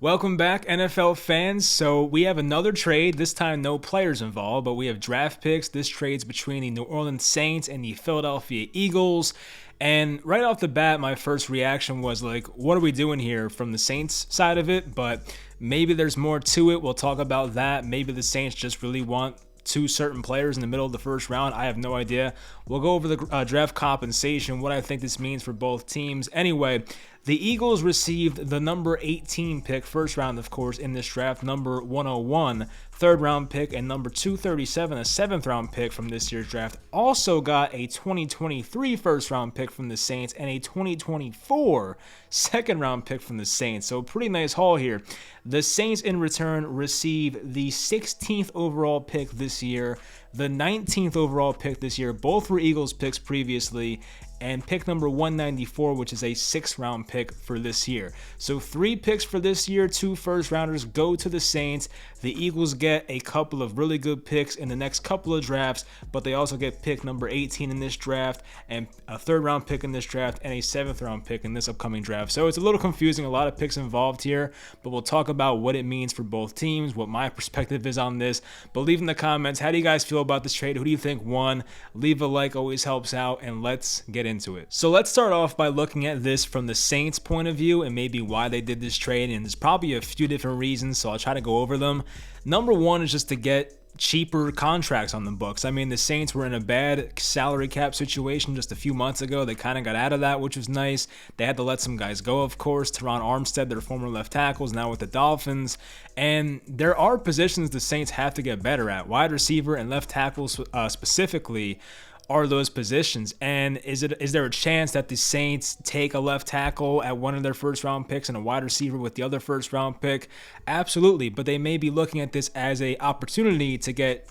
Welcome back, NFL fans. So we have another trade, this time no players involved, but we have draft picks. This trade's between the New Orleans Saints and the Philadelphia Eagles. And right off the bat, my first reaction was like, what are we doing here from the Saints side of it? But maybe there's more to it. We'll talk about that. Maybe the Saints just really want two certain players in the middle of the first round. I have no idea. We'll go over the draft compensation, what I think this means for both teams. Anyway, the Eagles received the number 18 pick, first round, of course, in this draft, number 101, third round pick, and number 237, a seventh round pick from this year's draft. Also got a 2023 first round pick from the Saints and a 2024 second round pick from the Saints. So pretty nice haul here. The Saints in return receive the 16th overall pick this year, the 19th overall pick this year. Both were Eagles picks previously, and pick number 194, which is a 6th round pick for this year. So 3 picks for this year, 2 first rounders go to the Saints. The Eagles get a couple of really good picks in the next couple of drafts, but they also get pick number 18 in this draft, and a 3rd round pick in this draft, and a 7th round pick in this upcoming draft. So it's a little confusing, a lot of picks involved here, but we'll talk about what it means for both teams, what my perspective is on this. But leave in the comments, how do you guys feel about this trade? Who do you think won? Leave a like, always helps out, and let's get into it. So let's start off by looking at this from the Saints' point of view and maybe why they did this trade, and there's probably a few different reasons, so I'll try to go over them. Number one is just to get cheaper contracts on the books. I mean, the Saints were in a bad salary cap situation just a few months ago. They kind of got out of that, which was nice. They had to let some guys go, of course. Teron Armstead, their former left tackles, now with the Dolphins. And there are positions the Saints have to get better at. Wide receiver and left tackles specifically are those positions. And is there a chance that the Saints take a left tackle at one of their first round picks and a wide receiver with the other first round pick? Absolutely, but they may be looking at this as a opportunity to get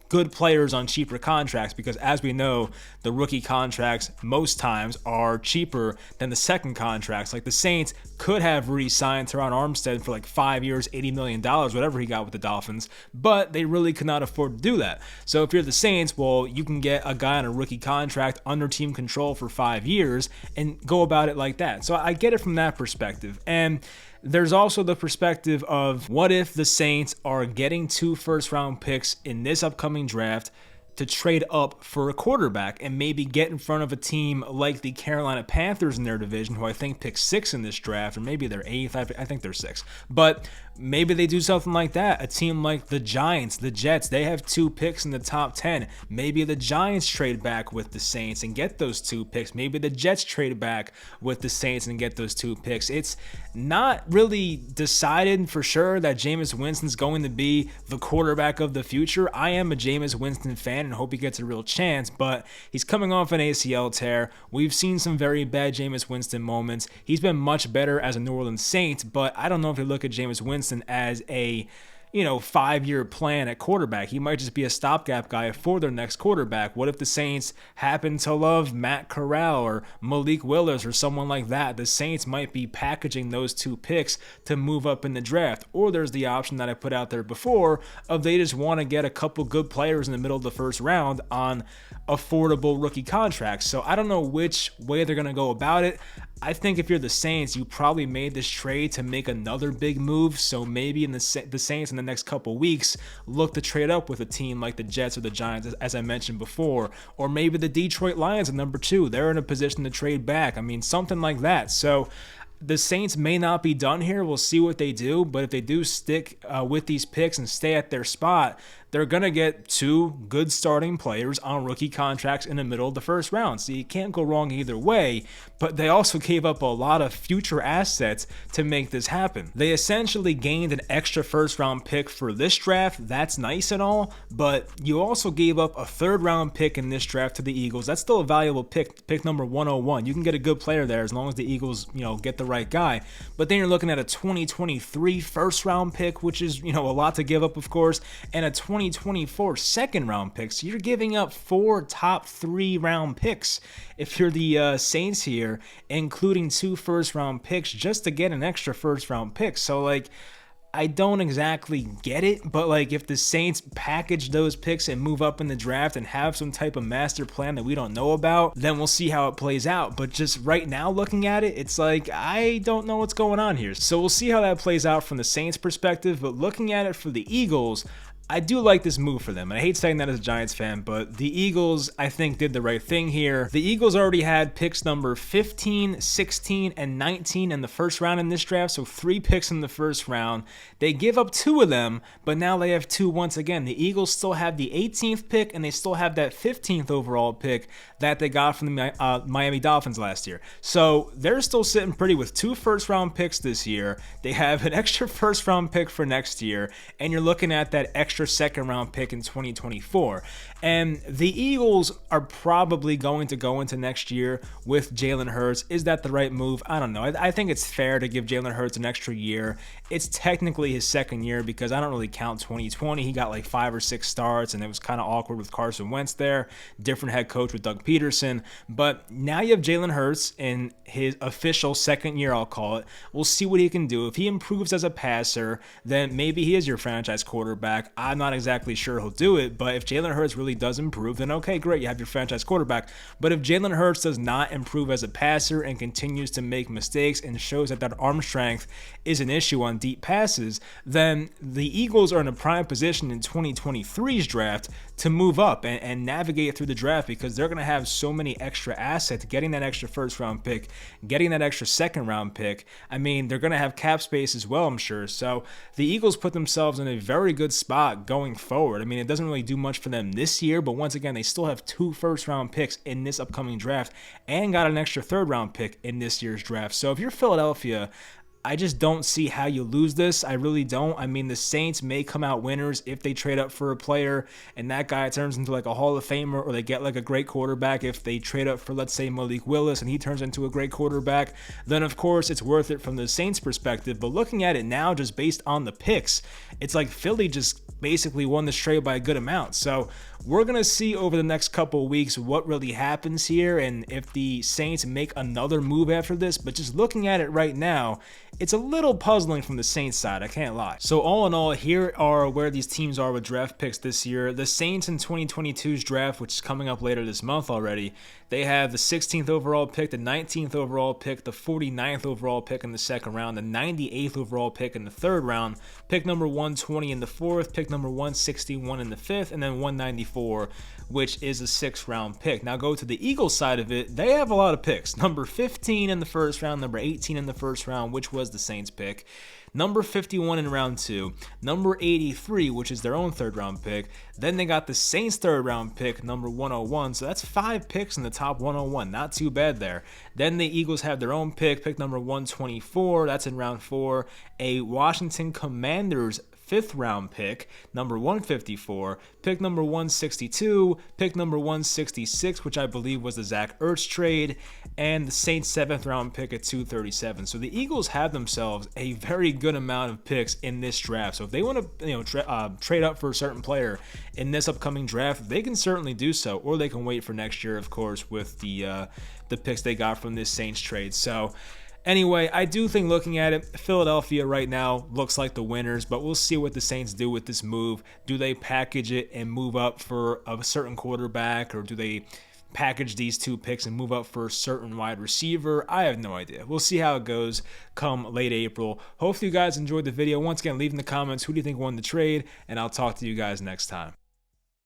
good players on cheaper contracts, because as we know, the rookie contracts most times are cheaper than the second contracts. Like the Saints could have re-signed Teron Armstead for like 5 years, $80 million, whatever he got with the Dolphins, but they really could not afford to do that. So if you're the Saints, well, you can get a guy on a rookie contract under team control for 5 years and go about it like that. So I get it from that perspective. And there's also the perspective of what if the Saints are getting 2 first-round picks in this upcoming draft to trade up for a quarterback and maybe get in front of a team like the Carolina Panthers in their division, who I think picked 6 in this draft, or maybe they're 8th. I think they're 6th. But maybe they do something like that. A team like the Giants, the Jets, they have 2 picks in the top 10. Maybe the Giants trade back with the Saints and get those 2 picks. Maybe the Jets trade back with the Saints and get those 2 picks. It's not really decided for sure that Jameis Winston's going to be the quarterback of the future. I am a Jameis Winston fan and hope he gets a real chance, but he's coming off an ACL tear. We've seen some very bad Jameis Winston moments. He's been much better as a New Orleans Saint, but I don't know if you look at Jameis Winston as a 5-year plan at quarterback. He might just be a stopgap guy for their next quarterback. What if the Saints happen to love Matt Corral or Malik Willis or someone like that? The Saints might be packaging those 2 picks to move up in the draft. Or there's the option that I put out there before of they just want to get a couple good players in the middle of the first round on affordable rookie contracts. So I don't know which way they're going to go about it. I think if you're the Saints, you probably made this trade to make another big move. So maybe the Saints in the next couple weeks look to trade up with a team like the Jets or the Giants, as I mentioned before. Or maybe the Detroit Lions at number 2. They're in a position to trade back. I mean, something like that. So the Saints may not be done here. We'll see what they do. But if they do stick with these picks and stay at their spot, they're going to get 2 good starting players on rookie contracts in the middle of the first round. So you can't go wrong either way, but they also gave up a lot of future assets to make this happen. They essentially gained an extra first round pick for this draft. That's nice and all, but you also gave up a 3rd round pick in this draft to the Eagles. That's still a valuable pick number 101. You can get a good player there as long as the Eagles, get the right guy. But then you're looking at a 2023 first round pick, which is, a lot to give up, of course, and a 2024 second round pick. So you're giving up 4 top 3 round picks if you're the Saints here, including 2 first round picks just to get an extra first round pick. So I don't exactly get it, but like if the Saints package those picks and move up in the draft and have some type of master plan that we don't know about, then we'll see how it plays out. But just right now looking at it, it's like I don't know what's going on here. So we'll see how that plays out from the Saints perspective, but looking at it for the Eagles, I do like this move for them. And I hate saying that as a Giants fan, but the Eagles, I think, did the right thing here. The Eagles already had picks number 15, 16, and 19 in the first round in this draft, so 3 picks in the first round. They give up 2 of them, but now they have 2 once again. The Eagles still have the 18th pick, and they still have that 15th overall pick that they got from the Miami Dolphins last year. So they're still sitting pretty with 2 first-round picks this year. They have an extra first-round pick for next year, and you're looking at that extra second-round pick in 2024. And the Eagles are probably going to go into next year with Jalen Hurts. Is that the right move? I don't know. I think it's fair to give Jalen Hurts an extra year. It's technically his second year because I don't really count 2020. He got like 5 or 6 starts, and it was kind of awkward with Carson Wentz there. Different head coach with Doug Peterson. But now you have Jalen Hurts in his official second year, I'll call it. We'll see what he can do. If he improves as a passer, then maybe he is your franchise quarterback. I'm not exactly sure he'll do it, but if Jalen Hurts really does improve, then okay, great, you have your franchise quarterback. But if Jalen Hurts does not improve as a passer and continues to make mistakes and shows that arm strength is an issue on deep passes, then the Eagles are in a prime position in 2023's draft to move up and navigate through the draft because they're going to have so many extra assets, getting that extra first-round pick, getting that extra second-round pick. I mean, they're going to have cap space as well, I'm sure. So the Eagles put themselves in a very good spot going forward. I mean, it doesn't really do much for them this year, but once again, they still have 2 first-round picks in this upcoming draft and got an extra third-round pick in this year's draft. So if you're Philadelphia, I just don't see how you lose this. I really don't. I mean, the Saints may come out winners if they trade up for a player and that guy turns into like a Hall of Famer, or they get like a great quarterback. If they trade up for, let's say, Malik Willis and he turns into a great quarterback, then of course it's worth it from the Saints' perspective. But looking at it now, just based on the picks, it's like Philly just basically won this trade by a good amount. So we're going to see over the next couple of weeks what really happens here and if the Saints make another move after this. But just looking at it right now, it's a little puzzling from the Saints side, I can't lie. So all in all, here are where these teams are with draft picks this year. The Saints in 2022's draft, which is coming up later this month already, they have the 16th overall pick, the 19th overall pick, the 49th overall pick in the second round, the 98th overall pick in the third round, pick number 120 in the fourth, pick number 161 in the fifth, and then 194, which is a 6th round pick. Now go to the Eagles side of it. They have a lot of picks. Number 15 in the first round, number 18 in the first round, which was the Saints pick, number 51 in round 2, number 83, which is their own 3rd round pick. Then they got the Saints 3rd round pick, number 101. So that's 5 picks in the top 101. Not too bad there. Then the Eagles have their own pick number 124. That's in round 4. A Washington Commanders 5th round pick, number 154, pick number 162, pick number 166, which I believe was the Zach Ertz trade, and the Saints 7th round pick at 237. So the Eagles have themselves a very good amount of picks in this draft. So if they want to trade up for a certain player in this upcoming draft, they can certainly do so, or they can wait for next year, of course, with the picks they got from this Saints trade. So anyway, I do think looking at it, Philadelphia right now looks like the winners, but we'll see what the Saints do with this move. Do they package it and move up for a certain quarterback, or do they package these 2 picks and move up for a certain wide receiver? I have no idea. We'll see how it goes come late April. Hopefully you guys enjoyed the video. Once again, leave in the comments who do you think won the trade, and I'll talk to you guys next time.